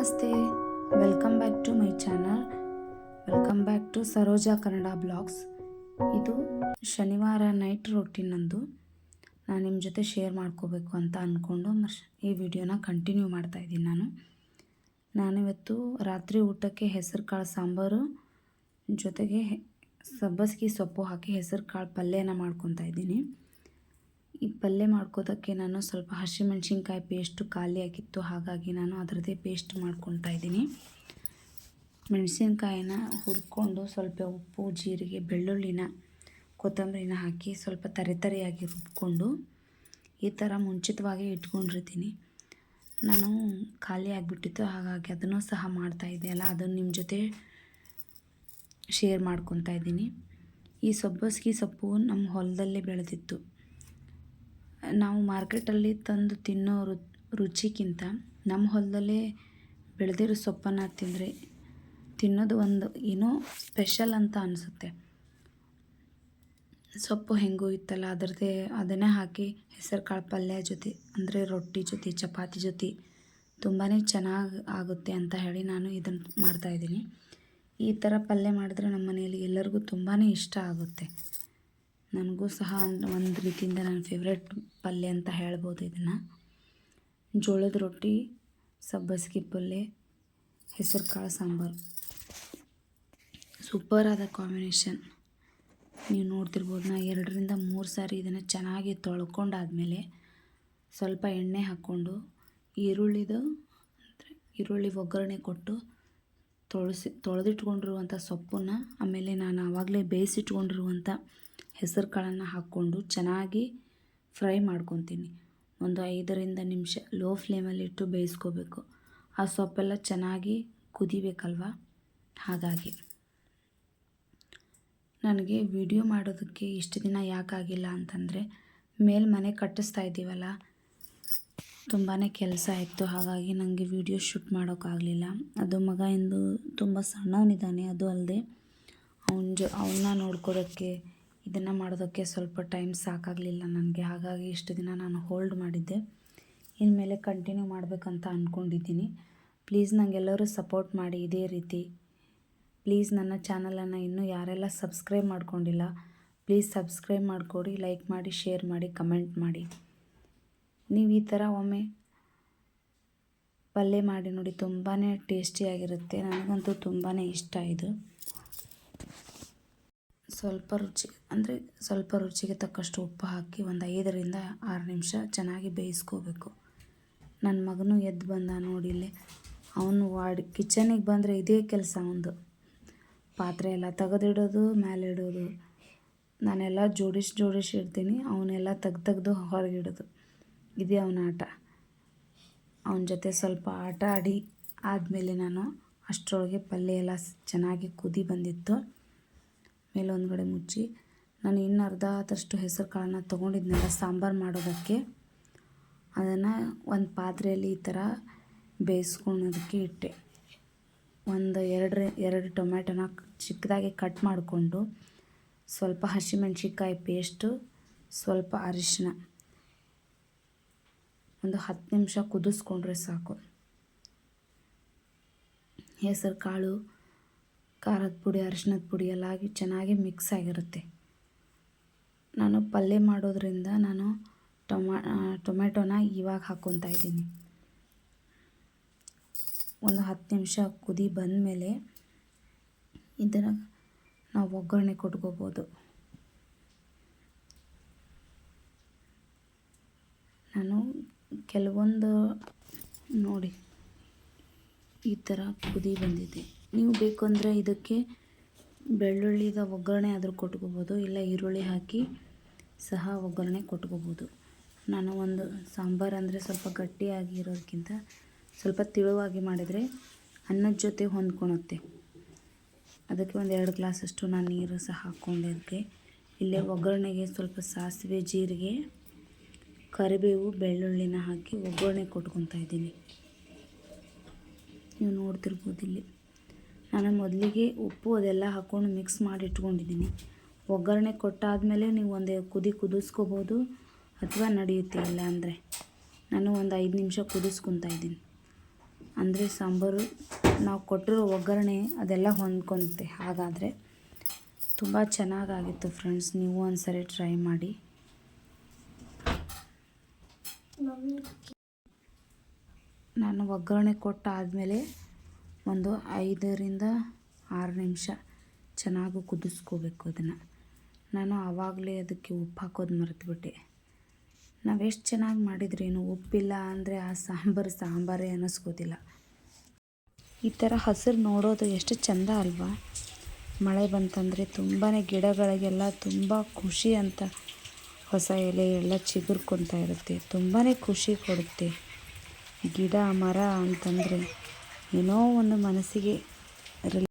ನಮಸ್ತೆ, welcome back to my channel. Welcome back to Saroja Kannada blogs. ಇದು ಶನಿವಾರ ನೈಟ್ ರೊಟೀನ್ ನಂದು. ನಾನು ನಿಮ್ಮ ಜೊತೆ ಶೇರ್ ಮಾಡ್ಕೋಬೇಕು ಅಂತ ಅಂದ್ಕೊಂಡು ಈ ವಿಡಿಯೋನ ಕಂಟಿನ್ಯೂ ಮಾಡ್ತಾಯಿದ್ದೀನಿ. ನಾನಿವತ್ತು ರಾತ್ರಿ ಊಟಕ್ಕೆ ಹೆಸರು ಕಾಳು ಸಾಂಬಾರು ಜೊತೆಗೆ ಸಬ್ಬಸಿಗೆ ಸೊಪ್ಪು ಹಾಕಿ ಹೆಸರು ಕಾಳು ಪಲ್ಯನ ಮಾಡ್ಕೊತಾ ಇದ್ದೀನಿ. ಈ ಪಲ್ಯ ಮಾಡ್ಕೋದಕ್ಕೆ ನಾನು ಸ್ವಲ್ಪ ಹಸಿಮೆಣ್ಸಿನ್ಕಾಯಿ ಪೇಸ್ಟು ಖಾಲಿ ಆಗಿತ್ತು, ಹಾಗಾಗಿ ನಾನು ಅದರದ್ದೇ ಪೇಸ್ಟ್ ಮಾಡ್ಕೊತಾ ಇದ್ದೀನಿ. ಮೆಣಸಿನ್ಕಾಯಿನ ಹುರ್ಕೊಂಡು ಸ್ವಲ್ಪ ಉಪ್ಪು, ಜೀರಿಗೆ, ಬೆಳ್ಳುಳ್ಳಿನ, ಕೊತ್ತಂಬರಿನ ಹಾಕಿ ಸ್ವಲ್ಪ ತರಿಯಾಗಿ ರುಬ್ಕೊಂಡು ಈ ಥರ ಮುಂಚಿತವಾಗಿ ಇಟ್ಕೊಂಡಿರ್ತೀನಿ. ನಾನು ಖಾಲಿ ಆಗಿಬಿಟ್ಟಿತ್ತು, ಹಾಗಾಗಿ ಅದನ್ನು ಸಹ ಮಾಡ್ತಾಯಿದ್ದೆಯಲ್ಲ, ಅದನ್ನು ನಿಮ್ಮ ಜೊತೆ ಶೇರ್ ಮಾಡ್ಕೊತಾ ಇದ್ದೀನಿ. ಈ ಸಬ್ಬಸಿಗೆ ಸೊಪ್ಪು ನಮ್ಮ ಹೊಲದಲ್ಲೇ ಬೆಳೆದಿತ್ತು. ನಾವು ಮಾರ್ಕೆಟಲ್ಲಿ ತಂದು ತಿನ್ನೋ ರುಚಿಗಿಂತ ನಮ್ಮ ಹೊಲದಲ್ಲೇ ಬೆಳೆದಿರೋ ಸೊಪ್ಪನ್ನು ತಿನ್ನೋದು ಒಂದು ಏನೋ ಸ್ಪೆಷಲ್ ಅಂತ ಅನಿಸುತ್ತೆ. ಸೊಪ್ಪು ಹೆಂಗೂ ಇತ್ತಲ್ಲ, ಅದನ್ನೇ ಹಾಕಿ ಹೆಸರು ಕಾಳು ಪಲ್ಯ ಜೊತೆ ಅಂದರೆ ರೊಟ್ಟಿ ಜೊತೆ, ಚಪಾತಿ ಜೊತೆ ತುಂಬಾ ಚೆನ್ನಾಗಿ ಆಗುತ್ತೆ ಅಂತ ಹೇಳಿ ನಾನು ಇದನ್ನು ಮಾಡ್ತಾಯಿದ್ದೀನಿ. ಈ ಥರ ಪಲ್ಯ ಮಾಡಿದ್ರೆ ನಮ್ಮ ಮನೆಯಲ್ಲಿ ಎಲ್ಲರಿಗೂ ತುಂಬಾ ಇಷ್ಟ ಆಗುತ್ತೆ. ನನಗೂ ಸಹ ಒಂದು ರೀತಿಯಿಂದ ನನ್ನ ಫೇವ್ರೆಟ್ ಪಲ್ಯ ಅಂತ ಹೇಳ್ಬೋದು ಇದನ್ನು. ಜೋಳದ ರೊಟ್ಟಿ, ಸಬ್ಬಸಿಗೆ ಪಲ್ಯ, ಹೆಸರು ಕಾಳು ಸಾಂಬಾರು, ಸೂಪರಾದ ಕಾಂಬಿನೇಷನ್. ನೀವು ನೋಡ್ತಿರ್ಬೋದು, ನಾನು 2-3 ಸಾರಿ ಇದನ್ನು ಚೆನ್ನಾಗಿ ತೊಳ್ಕೊಂಡಾದಮೇಲೆ ಸ್ವಲ್ಪ ಎಣ್ಣೆ ಹಾಕ್ಕೊಂಡು ಈರುಳ್ಳಿ ಒಗ್ಗರಣೆ ಕೊಟ್ಟು ತೊಳೆದಿಟ್ಕೊಂಡಿರುವಂಥ ಸೊಪ್ಪನ್ನು, ಆಮೇಲೆ ನಾನು ಆವಾಗಲೇ ಬೇಯಿಸಿಟ್ಕೊಂಡಿರುವಂಥ ಹೆಸರು ಕಾಳನ್ನು ಹಾಕ್ಕೊಂಡು ಚೆನ್ನಾಗಿ ಫ್ರೈ ಮಾಡ್ಕೊತೀನಿ. ಒಂದು 5 ನಿಮಿಷ ಲೋ ಫ್ಲೇಮಲ್ಲಿಟ್ಟು ಬೇಯಿಸ್ಕೋಬೇಕು. ಆ ಸೊಪ್ಪೆಲ್ಲ ಚೆನ್ನಾಗಿ ಕುದಿಬೇಕಲ್ವ, ಹಾಗಾಗಿ ನನಗೆ ವಿಡಿಯೋ ಮಾಡೋದಕ್ಕೆ ಇಷ್ಟು ದಿನ ಯಾಕಾಗಿಲ್ಲ ಅಂತಂದರೆ, ಮನೆ ಕಟ್ಟಿಸ್ತಾ ಇದ್ದೀವಲ್ಲ, ತುಂಬಾ ಕೆಲಸ ಇತ್ತು, ಹಾಗಾಗಿ ನನಗೆ ವಿಡಿಯೋ ಶೂಟ್ ಮಾಡೋಕ್ಕಾಗಲಿಲ್ಲ. ಅದು ಮಗ ಇಂದು ತುಂಬ ಸಣ್ಣವನಿದ್ದಾನೆ, ಅದು ಅಲ್ಲದೆ ಅವನ್ನ ನೋಡ್ಕೊಳ್ಳೋಕ್ಕೆ, ಇದನ್ನು ಮಾಡೋದಕ್ಕೆ ಸ್ವಲ್ಪ ಟೈಮ್ ಸಾಕಾಗಲಿಲ್ಲ ನನಗೆ. ಹಾಗಾಗಿ ಇಷ್ಟು ದಿನ ನಾನು ಹೋಲ್ಡ್ ಮಾಡಿದ್ದೆ. ಇನ್ಮೇಲೆ ಕಂಟಿನ್ಯೂ ಮಾಡಬೇಕಂತ ಅಂದ್ಕೊಂಡಿದ್ದೀನಿ. ಪ್ಲೀಸ್ ನನಗೆಲ್ಲರೂ ಸಪೋರ್ಟ್ ಮಾಡಿ ಇದೇ ರೀತಿ. ಪ್ಲೀಸ್ ನನ್ನ ಚಾನಲನ್ನು ಇನ್ನೂ ಯಾರೆಲ್ಲ ಸಬ್ಸ್ಕ್ರೈಬ್ ಮಾಡ್ಕೊಂಡಿಲ್ಲ, ಪ್ಲೀಸ್ ಸಬ್ಸ್ಕ್ರೈಬ್ ಮಾಡಿಕೊಡಿ, ಲೈಕ್ ಮಾಡಿ, ಶೇರ್ ಮಾಡಿ, ಕಮೆಂಟ್ ಮಾಡಿ. ನೀವು ಈ ಥರ ಒಮ್ಮೆ ಪಲ್ಯ ಮಾಡಿ ನೋಡಿ, ತುಂಬಾ ಟೇಸ್ಟಿಯಾಗಿರುತ್ತೆ. ನನಗಂತೂ ತುಂಬಾ ಇಷ್ಟ ಇದು. ಸ್ವಲ್ಪ ರುಚಿಗೆ ತಕ್ಕಷ್ಟು ಉಪ್ಪು ಹಾಕಿ ಒಂದು 5-6 ನಿಮಿಷ ಚೆನ್ನಾಗಿ ಬೇಯಿಸ್ಕೋಬೇಕು. ನನ್ನ ಮಗನೂ ಎದ್ದು ಬಂದ ನೋಡಿಲ್ಲೇ. ಅವನು ಕಿಚನಿಗೆ ಬಂದರೆ ಇದೇ ಕೆಲಸ ಅವನದು. ಪಾತ್ರೆ ಎಲ್ಲ ತೆಗೆದಿಡೋದು, ಮೇಲೆ ಇಡೋದು. ನಾನೆಲ್ಲ ಜೋಡಿಸಿ ಇಡ್ತೀನಿ, ಅವನ್ನೆಲ್ಲ ತೆಗ್ದು ಹೊರಗಿಡೋದು. ಇದೇ ಅವನ ಆಟ. ಅವನ ಜೊತೆ ಸ್ವಲ್ಪ ಆಟ ಆಡಿ ಆದಮೇಲೆ ನಾನು ಅಷ್ಟರೊಳಗೆ ಪಲ್ಯ ಎಲ್ಲ ಚೆನ್ನಾಗಿ ಕುದಿ ಬಂದಿತ್ತು. ಮೇಲೊಂದುಗಡೆ ಮುಚ್ಚಿ ನಾನು ಇನ್ನು ಅರ್ಧದಷ್ಟು ಹೆಸರು ಕಾಳನ್ನ ತೊಗೊಂಡಿದ್ನಲ್ಲ ಸಾಂಬಾರು ಮಾಡೋದಕ್ಕೆ, ಅದನ್ನು ಒಂದು ಪಾತ್ರೆಯಲ್ಲಿ ಈ ಥರ ಬೇಯಿಸ್ಕೊಳೋದಕ್ಕೆ ಇಟ್ಟೆ. ಒಂದು 2 ಟೊಮ್ಯಾಟೊನ ಚಿಕ್ಕದಾಗಿ ಕಟ್ ಮಾಡಿಕೊಂಡು, ಸ್ವಲ್ಪ ಹಸಿಮೆಣ್ಸಿನ್ಕಾಯಿ ಪೇಸ್ಟು, ಸ್ವಲ್ಪ ಅರಿಶಿನ, ಒಂದು 10 ನಿಮಿಷ ಕುದಿಸ್ಕೊಂಡ್ರೆ ಸಾಕು. ಹೆಸರು ಕಾಳು, ಖಾರದ ಪುಡಿ, ಅರಿಶಿನದ ಪುಡಿ ಎಲ್ಲ ಆಗಿ ಚೆನ್ನಾಗಿ ಮಿಕ್ಸ್ ಆಗಿರುತ್ತೆ. ನಾನು ಪಲ್ಯ ಮಾಡೋದ್ರಿಂದ ನಾನು ಟೊಮೆಟೊನ ಇವಾಗ ಹಾಕ್ಕೊತಾ ಇದ್ದೀನಿ. ಒಂದು 10 ನಿಮಿಷ ಕುದಿ ಬಂದಮೇಲೆ ಇದನ್ನು ನಾವು ಒಗ್ಗರಣೆ ಕೊಟ್ಕೋಬೋದು. ನಾನು ಕೆಲವೊಂದು ನೋಡಿ ಈ ಥರ ಕುದಿ ಬಂದಿದೆ. ನೀವು ಬೇಕು ಅಂದರೆ ಇದಕ್ಕೆ ಬೆಳ್ಳುಳ್ಳಿದ ಒಗ್ಗರಣೆ ಆದರೂ ಕೊಟ್ಕೋಬೋದು, ಇಲ್ಲ ಈರುಳ್ಳಿ ಹಾಕಿ ಸಹ ಒಗ್ಗರಣೆ ಕೊಟ್ಕೋಬೋದು. ನಾನು ಒಂದು ಸಾಂಬಾರು ಅಂದರೆ ಸ್ವಲ್ಪ ಗಟ್ಟಿಯಾಗಿ ಇರೋದಕ್ಕಿಂತ ಸ್ವಲ್ಪ ತೆಳುವಾಗಿ ಮಾಡಿದರೆ ಅನ್ನದ ಜೊತೆ ಹೊಂದ್ಕೊಳುತ್ತೆ. ಅದಕ್ಕೆ ಒಂದು 2 ಗ್ಲಾಸಷ್ಟು ನಾನು ನೀರು ಸಹ ಹಾಕ್ಕೊಂಡಿದ್ದೆ. ಇಲ್ಲೇ ಒಗ್ಗರಣೆಗೆ ಸ್ವಲ್ಪ ಸಾಸಿವೆ, ಜೀರಿಗೆ, ಕರಿಬೇವು, ಬೆಳ್ಳುಳ್ಳಿನ ಹಾಕಿ ಒಗ್ಗರಣೆ ಕೊಟ್ಕೊತಾ ಇದ್ದೀನಿ. ನೀವು ನೋಡ್ತಿರ್ಬೋದು ಇಲ್ಲಿ. ನಾನು ಮೊದಲಿಗೆ ಉಪ್ಪು ಅದೆಲ್ಲ ಹಾಕ್ಕೊಂಡು ಮಿಕ್ಸ್ ಮಾಡಿ ಇಟ್ಕೊಂಡಿದ್ದೀನಿ. ಒಗ್ಗರಣೆ ಕೊಟ್ಟಾದಮೇಲೆ ನೀವು ಒಂದು ಕುದಿಸ್ಕೋಬೋದು ಅಥವಾ ನಡೆಯುತ್ತೆ. ಇಲ್ಲ ಅಂದರೆ ನಾನು ಒಂದು 5 ನಿಮಿಷ ಕುದಿಸ್ಕೊತಾ ಇದ್ದೀನಿ. ಅಂದರೆ ಸಾಂಬಾರು ನಾವು ಕೊಟ್ಟಿರೋ ಒಗ್ಗರಣೆ ಅದೆಲ್ಲ ಹೊಂದ್ಕೊಳುತ್ತೆ. ಹಾಗಾದರೆ ತುಂಬ ಚೆನ್ನಾಗಾಗಿತ್ತು ಫ್ರೆಂಡ್ಸ್, ನೀವು ಒಂದ್ಸರಿ ಟ್ರೈ ಮಾಡಿ. ನಾನು ಒಗ್ಗರಣೆ ಕೊಟ್ಟಾದಮೇಲೆ ಒಂದು 5ರಿಂದ 6 ನಿಮಿಷ ಚೆನ್ನಾಗಿ ಕುದಿಸ್ಕೋಬೇಕು ಅದನ್ನು. ನಾನು ಆವಾಗಲೇ ಅದಕ್ಕೆ ಉಪ್ಪು ಹಾಕೋದು ಮರೆತುಬಿಟ್ಟೆ. ನಾವು ಎಷ್ಟು ಚೆನ್ನಾಗಿ ಮಾಡಿದ್ರೇನು ಉಪ್ಪಿಲ್ಲ ಅಂದರೆ ಆ ಸಾಂಬಾರೇ ಅನ್ನಿಸ್ಕೋದಿಲ್ಲ. ಈ ಥರ ಹಸಿರು ನೋಡೋದು ಎಷ್ಟು ಚೆಂದ ಅಲ್ವಾ. ಮಳೆ ಬಂತಂದರೆ ತುಂಬಾ ಗಿಡಗಳಿಗೆಲ್ಲ ತುಂಬ ಖುಷಿ ಅಂತ, ಹೊಸ ಎಲೆ ಎಲ್ಲ ಚಿಗುರ್ಕೊತಾ ಇರುತ್ತೆ, ತುಂಬಾ ಖುಷಿ ಕೊಡುತ್ತೆ. ಗಿಡ ಮರ ಅಂತಂದರೆ ಏನೋ ಒಂದು ಮನಸ್ಸಿಗೆ